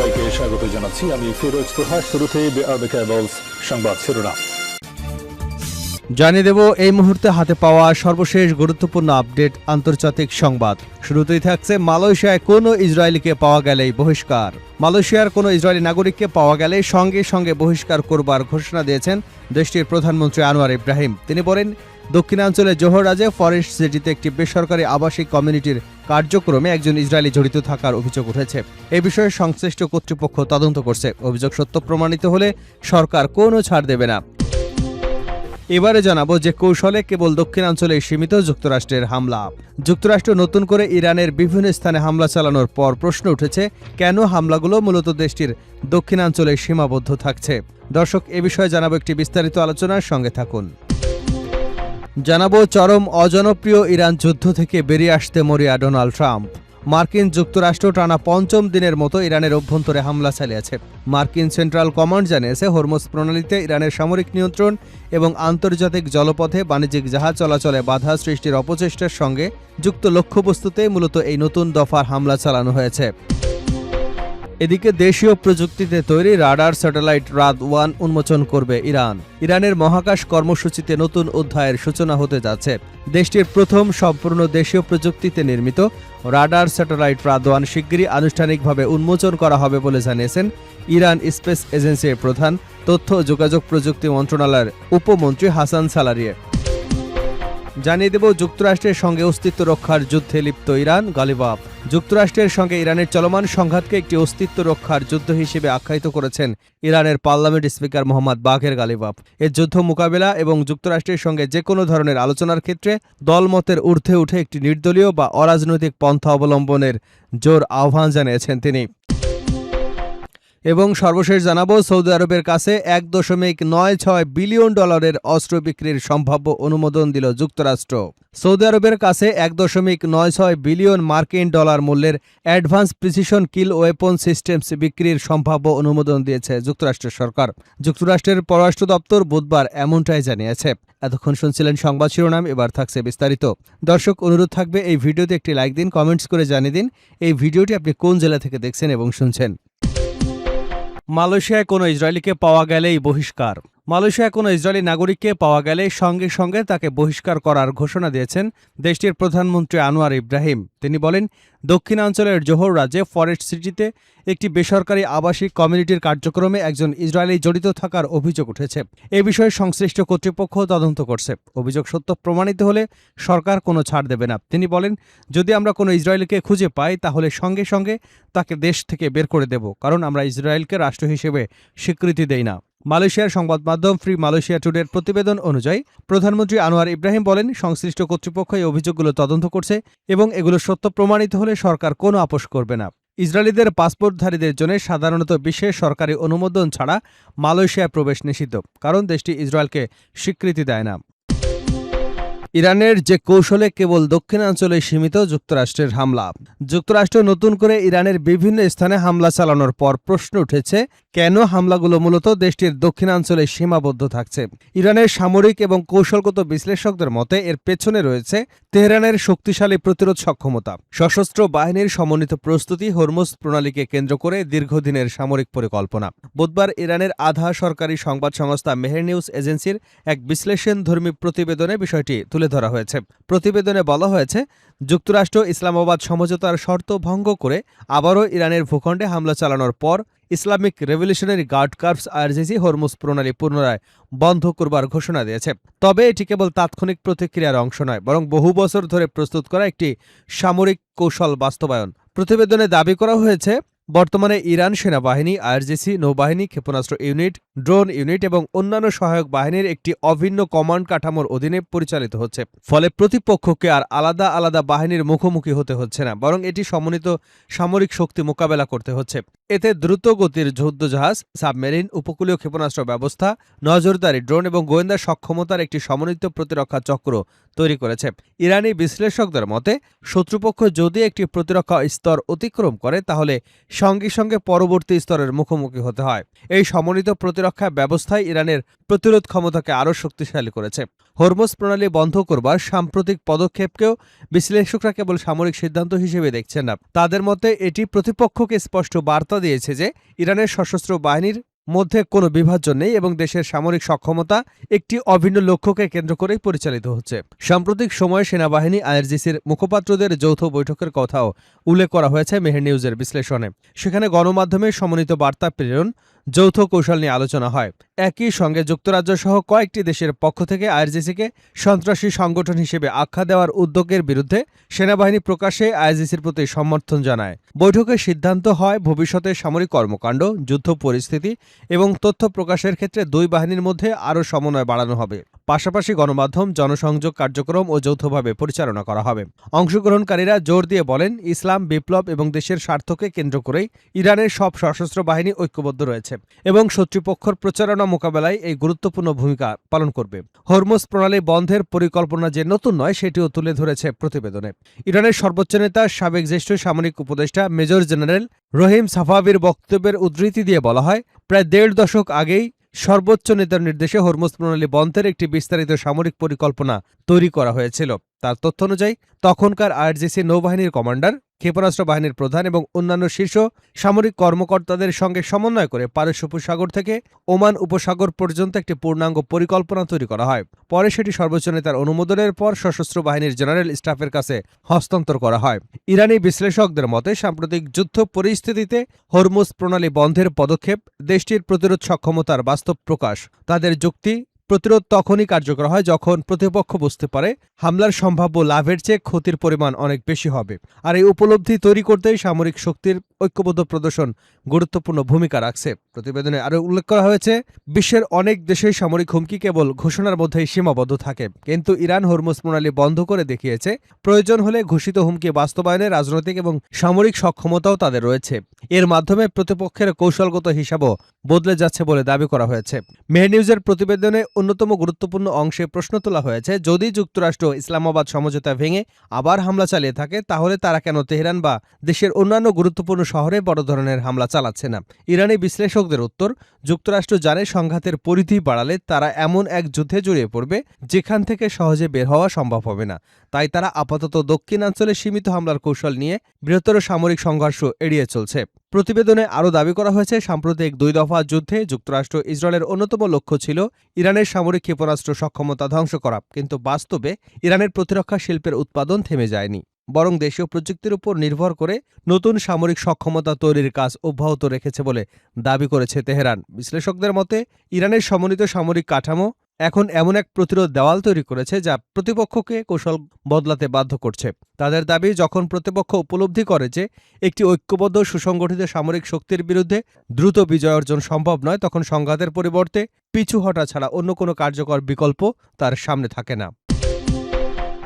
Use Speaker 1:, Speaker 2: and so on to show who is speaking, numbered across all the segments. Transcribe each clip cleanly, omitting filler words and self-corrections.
Speaker 1: সবাইকে স্বাগত জানাচ্ছি। আমি ফিরোজ তোহা। শুরুতেই সংবাদ শিরোনাম
Speaker 2: জানিয়ে দেব এই মুহূর্তে হাতে পাওয়া সর্বশেষ গুরুত্বপূর্ণ আপডেট আন্তর্জাতিক সংবাদ। শুরুতেই থাকছে মালয়েশিয়ায় কোনো ইসরায়েলিকে পাওয়া গেলেই বহিষ্কার। মালয়েশিয়ার কোনো ইসরায়েলি নাগরিককে পাওয়া গেলে সঙ্গে সঙ্গে বহিষ্কার করবার ঘোষণা দিয়েছেন দেশটির প্রধানমন্ত্রী আনোয়ার ইব্রাহিম। তিনি বলেন, দক্ষিণাঞ্চলে জোহরাজে ফরেস্ট সিটিতে একটি বেসরকারি আবাসিক কমিউনিটির কার্যক্রমে একজন ইসরায়েলি জড়িত থাকার অভিযোগ উঠেছে। এ বিষয়ে সংশ্লিষ্ট কর্তৃপক্ষ তদন্ত করছে। অভিযোগ সত্য প্রমাণিত হলে সরকার কোনো ছাড় দেবে না। এবারে জানাবো যে কৌশলে কেবল দক্ষিণাঞ্চলে সীমিত যুক্তরাষ্ট্রের হামলা। যুক্তরাষ্ট্র নতুন করে ইরানের বিভিন্ন স্থানে হামলা চালানোর পর প্রশ্ন উঠেছে, কেন হামলাগুলো মূলত দেশটির দক্ষিণাঞ্চলে সীমাবদ্ধ থাকছে। দর্শক, এ বিষয়ে জানাবো একটি বিস্তারিত আলোচনার সঙ্গে থাকুন। জানাবো চরম অজনপ্রিয় ইরান যুদ্ধ থেকে বেরিয়ে আসতে মরিয়া ডোনাল্ড ট্রাম্প। মার্কিন যুক্তরাষ্ট্র টানা পঞ্চম দিনের মতো ইরানের অভ্যন্তরে হামলা চালিয়েছে। মার্কিন সেন্ট্রাল কমান্ড জানিয়েছে, হরমুজ প্রণালীতে ইরানের সামরিক নিয়ন্ত্রণ এবং আন্তর্জাতিক জলপথে বাণিজ্যিক জাহাজ চলাচলে বাধা সৃষ্টির অপচেষ্টার সঙ্গে যুক্ত লক্ষ্যবস্তুতে মূলত এই নতুন দফার হামলা চালানো হয়েছে। এদিকে দেশীয় প্রযুক্তিতে তৈরি রাডার স্যাটেলাইট রাদ-1 উন্মোচন করবে ইরান। ইরানের মহাকাশ কর্মসূচিতে নতুন অধ্যায়ের সূচনা হতে যাচ্ছে। দেশটির প্রথম সম্পূর্ণ দেশীয় প্রযুক্তিতে নির্মিত রাডার স্যাটেলাইট রাদ-1 শিগগিরই আনুষ্ঠানিকভাবে উন্মোচন করা হবে বলে জানিয়েছেন ইরান স্পেস এজেন্সির প্রধান, তথ্য ও যোগাযোগ প্রযুক্তি মন্ত্রণালয়ের উপমন্ত্রী হাসান সালারিয়ে। জানিয়ে দেব, যুক্তরাষ্ট্রের সঙ্গে অস্তিত্ব রক্ষার যুদ্ধে লিপ্ত ইরান গালিবাব। যুক্তরাষ্ট্রের সঙ্গে ইরানের চলমান সংঘাতকে একটি অস্তিত্ব রক্ষার যুদ্ধ হিসেবে আখ্যায়িত করেছেন ইরানের পার্লামেন্ট স্পিকার মোহাম্মদ বাঘের গালিবাব। এর যুদ্ধ মোকাবেলা এবং যুক্তরাষ্ট্রের সঙ্গে যে কোনো ধরনের আলোচনার ক্ষেত্রে দলমতের ঊর্ধ্বে উঠে একটি নির্দলীয় বা অরাজনৈতিক পন্থা অবলম্বনের জোর আহ্বান জানিয়েছেন তিনি। এবং সর্বশেষ জানাবো, সৌদি আরবের কাছে $1.96 বিলিয়ন অস্ত্র বিক্রির সম্ভাব্য অনুমোদন দিল যুক্তরাষ্ট্র। সৌদি আরবের কাছে $1.96 বিলিয়ন মার্কিন মূল্যের অ্যাডভান্স প্রিসিশন কিল ওয়েপন সিস্টেমস বিক্রির সম্ভাব্য অনুমোদন দিয়েছে যুক্তরাষ্ট্রের সরকার। যুক্তরাষ্ট্রের পররাষ্ট্র দপ্তর বুধবার এমনটাই জানিয়েছে। এতক্ষণ শুনছিলেন সংবাদ শিরোনাম, এবার থাকছে বিস্তারিত। দর্শক, অনুরোধ থাকবে এই ভিডিওতে একটি লাইক দিন, কমেন্টস করে জানিয়ে দিন এই ভিডিওটি আপনি কোন জেলা থেকে দেখছেন এবং শুনছেন। মালয়েশিয়ায় কোনো ইসরায়েলিকে পাওয়া গেলেই বহিষ্কার। মালয়েশিয়ায় কোনো ইসরায়েলি নাগরিককে পাওয়া গেলে সঙ্গে সঙ্গে তাকে বহিষ্কার করার ঘোষণা দিয়েছেন দেশটির প্রধানমন্ত্রী আনোয়ার ইব্রাহিম। তিনি বলেন, দক্ষিণাঞ্চলের জোহর রাজ্যে ফরেস্ট সিটিতে একটি বেসরকারি আবাসিক কমিউনিটির কার্যক্রমে একজন ইসরায়েলি জড়িত থাকার অভিযোগ উঠেছে। এ বিষয়ে সংশ্লিষ্ট কর্তৃপক্ষ তদন্ত করছে। অভিযোগ সত্য প্রমাণিত হলে সরকার কোনো ছাড় দেবে না। তিনি বলেন, যদি আমরা কোনো ইসরায়েলিকে খুঁজে পাই তাহলে সঙ্গে সঙ্গে তাকে দেশ থেকে বের করে দেব, কারণ আমরা ইসরায়েলকে রাষ্ট্র হিসেবে স্বীকৃতি দেই না। মালয়েশিয়ার সংবাদ মাধ্যম ফ্রি মালয়েশিয়া টুডের প্রতিবেদন অনুযায়ী প্রধানমন্ত্রী আনোয়ার ইব্রাহিম বলেন, সংশ্লিষ্ট কর্তৃপক্ষ এই অভিযোগগুলো তদন্ত করছে এবং এগুলো সত্য প্রমাণিত হলে সরকার কোনো আপোষ করবে না। ইসরায়েলিদের পাসপোর্টধারীদের জন্য সাধারণত বিশেষ সরকারি অনুমোদন ছাড়া মালয়েশিয়ায় প্রবেশ নিষিদ্ধ, কারণ দেশটি ইসরায়েলকে স্বীকৃতি দেয় না। ইরানের যে কৌশলে কেবল দক্ষিণাঞ্চলে সীমিত যুক্তরাষ্ট্রের হামলা। যুক্তরাষ্ট্র নতুন করে ইরানের বিভিন্ন স্থানে হামলা চালানোর পর প্রশ্ন উঠেছে, কেন হামলাগুলো মূলত দেশটির দক্ষিণাঞ্চলে সীমাবদ্ধ থাকছে। ইরানের সামরিক এবং কৌশলগত বিশ্লেষকদের মতে এর পেছনে রয়েছে তেহরানের শক্তিশালী প্রতিরোধ সক্ষমতা, সশস্ত্র বাহিনীর সমন্বিত প্রস্তুতি, হরমুজ প্রণালীকে কেন্দ্র করে দীর্ঘদিনের সামরিক পরিকল্পনা। বুধবার ইরানের আধা সরকারি সংবাদ সংস্থা মেহের নিউজ এজেন্সির এক বিশ্লেষণধর্মী প্রতিবেদনে বিষয়টি তুলে ধরা হয়েছে। প্রতিবেদনে বলা হয়েছে, যুক্তরাষ্ট্র ইসলামাবাদ সমঝোতার শর্ত ভঙ্গ করে আবারও ইরানের ভূখণ্ডে হামলা চালানোর পর Islamic Revolutionary Guard Corps IRGC Hormuz প্রণালী পুনরায় বন্ধ করবার ঘোষণা দিয়েছে। তবে এটি কেবল তাৎক্ষণিক প্রতিক্রিয়ার অংশ নয়, বরং বহু বছর ধরে প্রস্তুত করা একটি সামরিক কৌশল বাস্তবায়ন। প্রতিবেদনে দাবি করা হয়েছে, বর্তমানে ইরান সেনাবাহিনী, আইআরজিসি, নৌবাহিনী, ক্ষেপণাস্ত্র ইউনিট, ড্রোন ইউনিট এবং অন্যান্য সহায়ক বাহিনীর একটি অভিন্ন কমান্ড কাঠামোর অধীনে পরিচালিত হচ্ছে। ফলে প্রতিপক্ষকে আর আলাদা আলাদা বাহিনীর মুখোমুখি হতে হচ্ছে না, বরং এটি সমন্বিত সামরিক শক্তি মোকাবেলা করতে হচ্ছে। এতে দ্রুত গতির যুদ্ধজাহাজ, সাবমেরিন, উপকূলীয় ক্ষেপণাস্ত্র ব্যবস্থা, নজরদারি ড্রোন এবং গোয়েন্দা সক্ষমতার একটি সমন্বিত প্রতিরক্ষা চক্র তৈরি করেছে। ইরানি বিশ্লেষকদের মতে, শত্রুপক্ষ যদি একটি প্রতিরক্ষা স্তর অতিক্রম করে তাহলে সঙ্গে সঙ্গে পরবর্তী স্তরের মুখোমুখি হতে হয়। এই সমন্বিত প্রতিরক্ষা ব্যবস্থায় ইরানের প্রতিরোধ ক্ষমতাকে আরও শক্তিশালী করেছে। হরমুজ প্রণালী বন্ধ করবার সাম্প্রতিক পদক্ষেপকেও বিশ্লেষকরা কেবল সামরিক সিদ্ধান্ত হিসেবে দেখছেন না। তাদের মতে এটি প্রতিপক্ষকে স্পষ্ট বার্তা দিয়েছে যে ইরানের সশস্ত্র বাহিনীর মধ্যে কোনো বিভাজন নেই এবং দেশের সামরিক সক্ষমতা একটি অভিন্ন লক্ষ্যকে কেন্দ্র করেই পরিচালিত হচ্ছে। সাম্প্রতিক সময়ে সেনাবাহিনী আইআরজিসির মুখপাত্রদের যৌথ বৈঠকের কথাও উল্লেখ করা হয়েছে মেহের নিউজের বিশ্লেষণে। সেখানে গণমাধ্যমে সমন্বিত বার্তা প্রেরণ, যৌথ কৌশল নিয়ে আলোচনা হয়। একই সঙ্গে যুক্তরাজ্য সহ কয়েকটি দেশের পক্ষ থেকে আইআরজিসিকে সন্ত্রাসী সংগঠন হিসেবে আখ্যা দেওয়ার উদ্যোগের বিরুদ্ধে সেনাবাহিনী প্রকাশ্যে আইআরজিসির প্রতি সমর্থন জানায়। বৈঠকে সিদ্ধান্ত হয় ভবিষ্যতে সামরিক কর্মকাণ্ড, যুদ্ধ পরিস্থিতি এবং তথ্য প্রকাশের ক্ষেত্রে দুই বাহিনীর মধ্যে আরও সমন্বয় বাড়ানো হবে। পাশাপাশি গণমাধ্যম, জনসংযোগ কার্যক্রম ও যৌথভাবে পরিচালনা করা হবে। অংশগ্রহণকারীরা জোর দিয়ে বলেন, ইসলাম বিপ্লব এবং দেশের স্বার্থকে কেন্দ্র করেই ইরানের সব সশস্ত্র বাহিনী ঐক্যবদ্ধ রয়েছে এবং শত্রুপক্ষের প্রচারণা মোকাবেলায় এই গুরুত্বপূর্ণ ভূমিকা পালন করবে। হরমুজ প্রণালী বন্ধের পরিকল্পনা যে নতুন নয় সেটিও তুলে ধরেছে প্রতিবেদনে। ইরানের সর্বোচ্চ নেতা, সাবেক জ্যেষ্ঠ সামরিক উপদেষ্টা মেজর জেনারেল রহিম সাফাভির বক্তব্যের উদ্ধৃতি দিয়ে বলা হয়, প্রায় ১.৫ দশক আগেই সর্বোচ্চ নেতার নির্দেশে হরমুজ প্রণালী বন্ধের একটি বিস্তারিত সামরিক পরিকল্পনা তৈরি করা হয়েছিল। তার তথ্য অনুযায়ী তখনকার আইআরজিসি নৌবাহিনীর কমান্ডার, ক্ষেপণাস্ত্র বাহিনীর প্রধান এবং অন্যান্য শীর্ষ সামরিক কর্মকর্তাদের সঙ্গে সমন্বয় করে পারস্য উপসাগর থেকে ওমান উপসাগর পর্যন্ত একটি পূর্ণাঙ্গ পরিকল্পনা তৈরি করা হয়। পরে সেটি সর্বোচ্চ নেতার অনুমোদনের পর সশস্ত্র বাহিনীর জেনারেল স্টাফের কাছে হস্তান্তর করা হয়। ইরানি বিশ্লেষকদের মতে সাম্প্রতিক যুদ্ধ পরিস্থিতিতে হরমুজ প্রণালী বন্ধের পদক্ষেপ দেশটির প্রতিরোধ সক্ষমতার বাস্তব প্রকাশ। তাদের যুক্তি, প্রতিরোধ তখনই কার্যকর হয় যখন প্রতিপক্ষ বুঝতে পারে হামলার সম্ভাব্য লাভের চেয়ে ক্ষতির পরিমাণ অনেক বেশি হবে। আর এই উপলব্ধি তৈরি করতেই সামরিক শক্তির ঐক্যবদ্ধ প্রদর্শন গুরুত্বপূর্ণ ভূমিকা রাখছে। প্রতিবেদনে আরও উল্লেখ করা হয়েছে, বিশ্বের অনেক দেশেই সামরিক হুমকি কেবল ঘোষণার মধ্যেই সীমাবদ্ধ থাকে, কিন্তু ইরান হরমুজ প্রণালী বন্ধ করে দেখিয়েছে প্রয়োজন হলে ঘোষিত হুমকি বাস্তবায়নে রাজনৈতিক এবং সামরিক সক্ষমতাও তাদের রয়েছে। এর মাধ্যমে প্রতিপক্ষের কৌশলগত হিসাবও বদলে যাচ্ছে বলে দাবি করা হয়েছে। মেহের নিউজের প্রতিবেদনে অন্যতম গুরুত্বপূর্ণ অংশে প্রশ্ন তোলা হয়েছে, যদি যুক্তরাষ্ট্র ইসলামাবাদ সমঝোতা ভেঙে আবার হামলা চালিয়ে থাকে তাহলে তারা কেন তেহরান বা দেশের অন্যান্য গুরুত্বপূর্ণ শহরে বড় ধরনের হামলা চালাচ্ছে না। ইরানি বিশ্লেষকদের উত্তর, যুক্তরাষ্ট্র জানে সংঘাতের পরিধি বাড়ালে তারা এমন এক যুদ্ধে জড়িয়ে পড়বে যেখান থেকে সহজে বের হওয়া সম্ভব হবে না। তাই তারা আপাতত দক্ষিণাঞ্চলে সীমিত হামলার কৌশল নিয়ে বৃহত্তর সামরিক সংঘর্ষ এড়িয়ে চলছে। প্রতিবেদনে আরও দাবি করা হয়েছে, সাম্প্রতিক ২ দফা যুদ্ধে যুক্তরাষ্ট্র ইসরায়েলের অন্যতম লক্ষ্য ছিল ইরানের সামরিক ক্ষেপণাস্ত্র সক্ষমতা ধ্বংস করা, কিন্তু বাস্তবে ইরানের প্রতিরক্ষা শিল্পের উৎপাদন থেমে যায়নি, বরং দেশীয় প্রযুক্তির উপর নির্ভর করে নতুন সামরিক সক্ষমতা তৈরির কাজ অব্যাহত রেখেছে বলে দাবি করেছে তেহরান। বিশ্লেষকদের মতে ইরানের সমন্বিত সামরিক কাঠামো এখন এমন এক প্রতিরোধ দেওয়াল তৈরি করেছে যা প্রতিপক্ষকে কৌশল বদলাতে বাধ্য করছে। তাদের দাবি, যখন প্রতিপক্ষ উপলব্ধি করে যে একটি ঐক্যবদ্ধ সুসংগঠিত সামরিক শক্তির বিরুদ্ধে দ্রুত বিজয় অর্জন সম্ভব নয়, তখন সংঘাতের পরিবর্তে পিছু হটা ছাড়া অন্য কোনো কার্যকর বিকল্প তার সামনে থাকে না।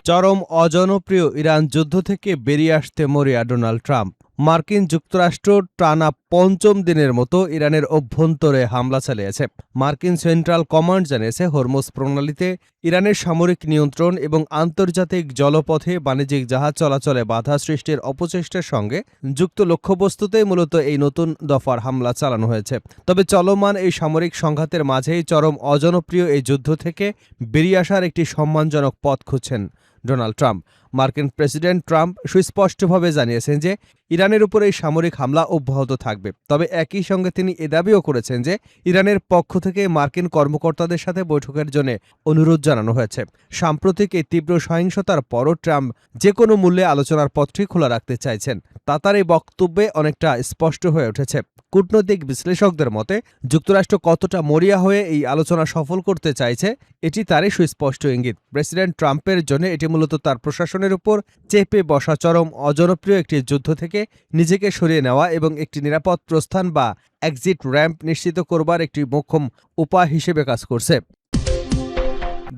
Speaker 2: চরম অজনপ্রিয় ইরান যুদ্ধ থেকে বেরিয়ে আসতে মরিয়া ডোনাল্ড ট্রাম্প। মার্কিন যুক্তরাষ্ট্র টানা ৫ম দিনের মতো ইরানের অভ্যন্তরে হামলা চালিয়েছে। মার্কিন সেন্ট্রাল কমান্ড জানিয়েছে, হরমুজ প্রণালীতে ইরানের সামরিক নিয়ন্ত্রণ এবং আন্তর্জাতিক জলপথে বাণিজ্যিক জাহাজ চলাচলে বাধা সৃষ্টির অপচেষ্টার সঙ্গে যুক্ত লক্ষ্যবস্তুতেই মূলত এই নতুন দফার হামলা চালানো হয়েছে। তবে চলমান এই সামরিক সংঘাতের মাঝেই চরম অজনপ্রিয় এই যুদ্ধ থেকে বেরিয়ে আসার একটি সম্মানজনক পথ খুঁজছেন ডোনাল্ড ট্রাম্প। মার্কিন প্রেসিডেন্ট ট্রাম্প সুস্পষ্টভাবে জানিয়েছেন যে ইরানের উপর এই সামরিক হামলা অব্যাহত থাকবে। তবে একই সঙ্গে তিনি এ দাবিও করেছেন যে ইরানের পক্ষ থেকে মার্কিন কর্মকর্তাদের সাথে বৈঠকের জন্য অনুরোধ জানানো হয়েছে। সাম্প্রতিক এই তীব্র সহিংসতার পরও ট্রাম্প যে কোনো মূল্যে আলোচনার পথটি খোলা রাখতে চাইছেন, তা তার এই বক্তব্যে অনেকটা স্পষ্ট হয়ে উঠেছে। কূটনৈতিক বিশ্লেষকদের মতে যুক্তরাষ্ট্র কতটা মরিয়া হয়ে এই আলোচনা সফল করতে চাইছে এটি তারই সুস্পষ্ট ইঙ্গিত। প্রেসিডেন্ট ট্রাম্পের জন্য এটি মূলত তার প্রশাসনের উপর চেপে বসা চরম অজনপ্রিয় একটি যুদ্ধ থেকে নিজেকে সরিয়ে নেওয়া এবং একটি নিরাপদ প্রস্থান বা এক্সিট র্যাম্প নিশ্চিত করবার একটি মোক্ষম উপায় হিসেবে কাজ করছে।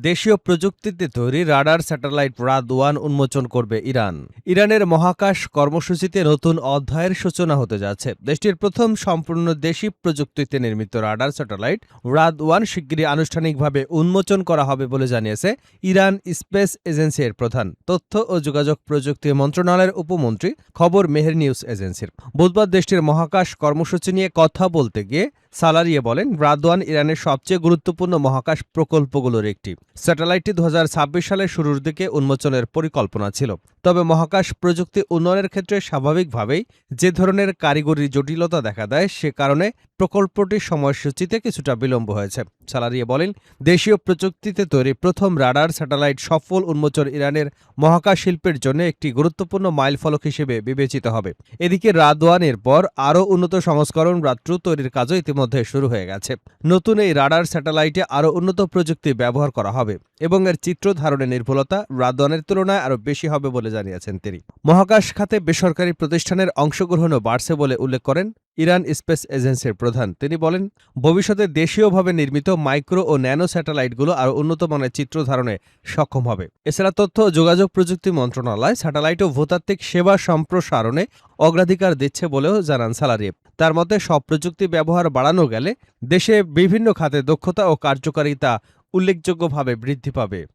Speaker 2: দেশীয় প্রযুক্তিতে তৈরি রাডার স্যাটেলাইট রাদ-1 উন্মোচন করবে ইরান। ইরানের মহাকাশ কর্মসূচিতে নতুন অধ্যায়ের সূচনা হতে যাচ্ছে। দেশটির প্রথম সম্পূর্ণ দেশি প্রযুক্তিতে নির্মিত রাডার স্যাটেলাইট রাদ-1 শিগগিরই আনুষ্ঠানিকভাবে উন্মোচন করা হবে বলে জানিয়েছে ইরান স্পেস এজেন্সি এর প্রধান, তথ্য ও যোগাযোগ প্রযুক্তি মন্ত্রণালয়ের উপমন্ত্রী। খবর মেহের নিউজ এজেন্সির। বুধবার দেশটির মহাকাশ কর্মসূচি নিয়ে কথা বলতে গিয়ে সালারিয়ে বলেন, রাদওয়ান ইরানের সবচেয়ে গুরুত্বপূর্ণ মহাকাশ প্রকল্পগুলোর একটি। স্যাটেলাইটটি 2026 সালের শুরুর দিকে উন্মোচনের পরিকল্পনা ছিল। তবে মহাকাশ প্রযুক্তি উন্নয়নের ক্ষেত্রে স্বাভাবিকভাবেই যে ধরনের কারিগরি জটিলতা দেখা দেয়, সে কারণে প্রকল্পটির সময়সূচিতে কিছুটা বিলম্ব হয়েছে। সালারিয়ে বলেন, দেশীয় প্রযুক্তিতে তৈরি প্রথম রাডার স্যাটেলাইট সফল উন্মোচন ইরানের মহাকাশ শিল্পের জন্য একটি গুরুত্বপূর্ণ মাইলফলক হিসেবে বিবেচিত হবে। এদিকে রাদওয়ানের পর আরও উন্নত সংস্করণ রাত্রু তৈরির কাজও ইতিমধ্যে শুরু হয়ে গেছে। নতুন এই রাডার স্যাটেলাইটে আরও উন্নত প্রযুক্তি ব্যবহার করা হবে এবং এর চিত্র ধারণের নির্ভুলতা রাদওয়ানের তুলনায় আরও বেশি হবে বলে জানিয়েছেন তিনি। মহাকাশ খাতে বেসরকারি প্রতিষ্ঠানের অংশগ্রহণও বাড়ছে বলে উল্লেখ করেন ইরান স্পেস এজেন্সির প্রধান। তিনি বলেন, ভবিষ্যতে দেশীয়ভাবে নির্মিত মাইক্রো ও ন্যানো স্যাটেলাইটগুলো আরও উন্নত মানের চিত্র ধারণে সক্ষম হবে। এছাড়া তথ্য ও যোগাযোগ প্রযুক্তি মন্ত্রণালয় স্যাটেলাইট ও ভূতাত্ত্বিক সেবা সম্প্রসারণে অগ্রাধিকার দিচ্ছে বলেও জানান সালারিয়ে। তার মতে, সব প্রযুক্তি ব্যবহার বাড়ানো গেলে দেশে বিভিন্ন খাতে দক্ষতা ও কার্যকারিতা উল্লেখযোগ্যভাবে বৃদ্ধি পাবে।